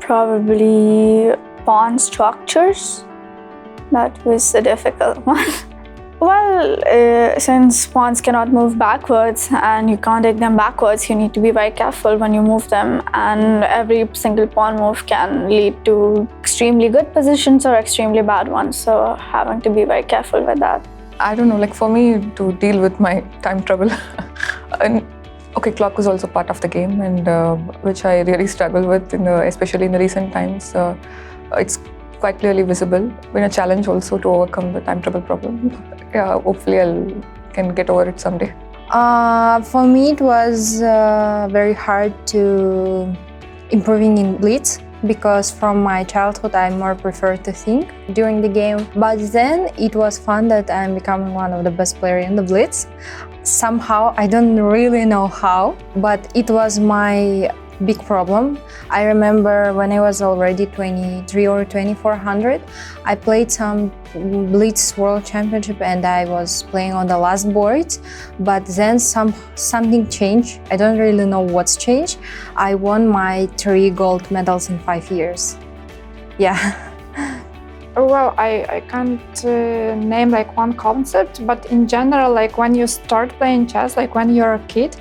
Probably pawn structures. That was a difficult one. Well, since pawns cannot move backwards and you can't take them backwards, you need to be very careful when you move them, and every single pawn move can lead to extremely good positions or extremely bad ones, so having to be very careful with that. I don't know, like for me to deal with my time trouble, and okay, clock was also part of the game, and which I really struggle with, especially in the recent times. It's quite clearly visible. Been a challenge also to overcome the time trouble problem. Yeah, hopefully can get over it someday. For me, it was very hard to improving in blitz, because from my childhood I more prefer to think during the game. But then it was fun that I'm becoming one of the best players in the blitz. Somehow, I don't really know how, but it was my big problem. I remember when I was already 23 or 2400, I played some Blitz World Championship and I was playing on the last boards, but then something changed. I don't really know what's changed. I won my 3 gold medals in 5 years. Yeah. Well, I can't name like one concept, but in general, like when you start playing chess, like when you're a kid,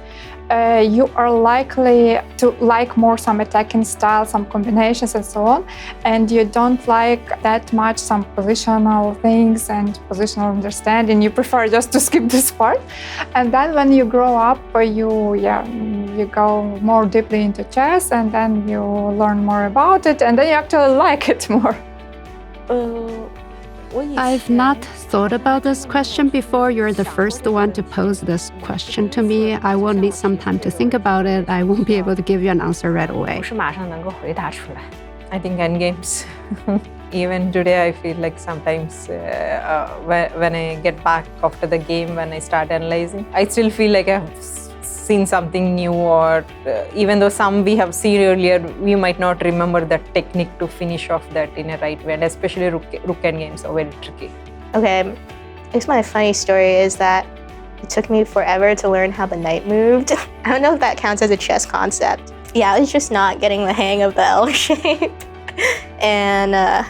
you are likely to like more some attacking style, some combinations and so on, and you don't like that much some positional things and positional understanding. You prefer just to skip this part. And then when you grow up, you go more deeply into chess, and then you learn more about it, and then you actually like it more. I've not thought about this question before. You're the first one to pose this question to me. I will need some time to think about it. I won't be able to give you an answer right away. I think endgames. Even today, I feel like sometimes when I get back after the game, when I start analyzing, I still feel like I've seen something new, or even though some we have seen earlier, we might not remember that technique to finish off that in a right way, and especially rook endgames are very tricky. Okay, I guess my funny story is that it took me forever to learn how the knight moved. I don't know if that counts as a chess concept. Yeah, I was just not getting the hang of the L shape and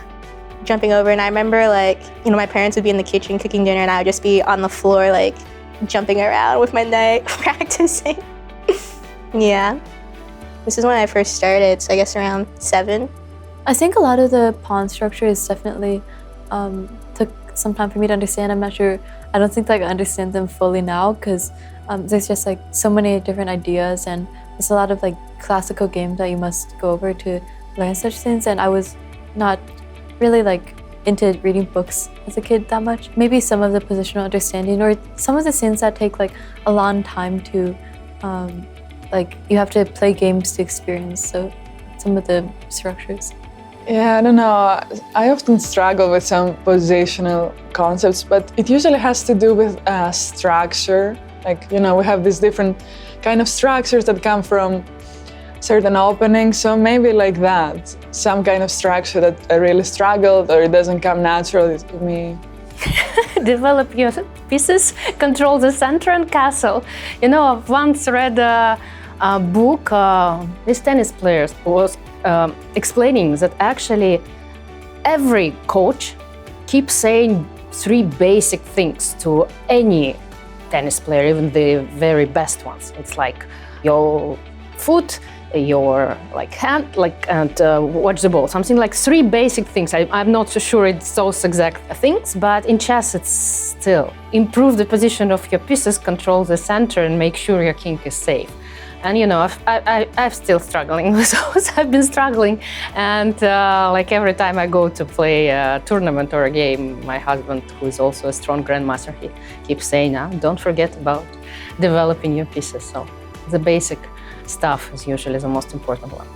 jumping over. And I remember, like, my parents would be in the kitchen cooking dinner, and I would just be on the floor, like, jumping around with my knight, practicing. Yeah. This is when I first started, so I guess around 7. I think a lot of the pawn structure is definitely took some time for me to understand. I'm not sure, I don't think I understand them fully now, because there's just like so many different ideas, and there's a lot of like classical games that you must go over to learn such things, and I was not really like into reading books as a kid that much. Maybe some of the positional understanding, or some of the things that take like a long time to, like you have to play games to experience, so some of the structures. Yeah, I don't know. I often struggle with some positional concepts, but it usually has to do with structure. Like, we have these different kind of structures that come from certain openings, so maybe like that. Some kind of structure that I really struggled, or it doesn't come naturally to me. Develop your pieces, control the center and castle. I've once read a book, this tennis player was explaining that actually every coach keeps saying 3 basic things to any tennis player, even the very best ones. It's like your foot, your hand, and watch the ball. Something like 3 basic things. I'm not so sure it's those exact things, but in chess it's still improve the position of your pieces, control the center, and make sure your king is safe. And I'm still struggling with those. I've been struggling, and like every time I go to play a tournament or a game, my husband, who is also a strong grandmaster, he keeps saying, don't forget about developing your pieces. So the basic stuff is usually the most important one.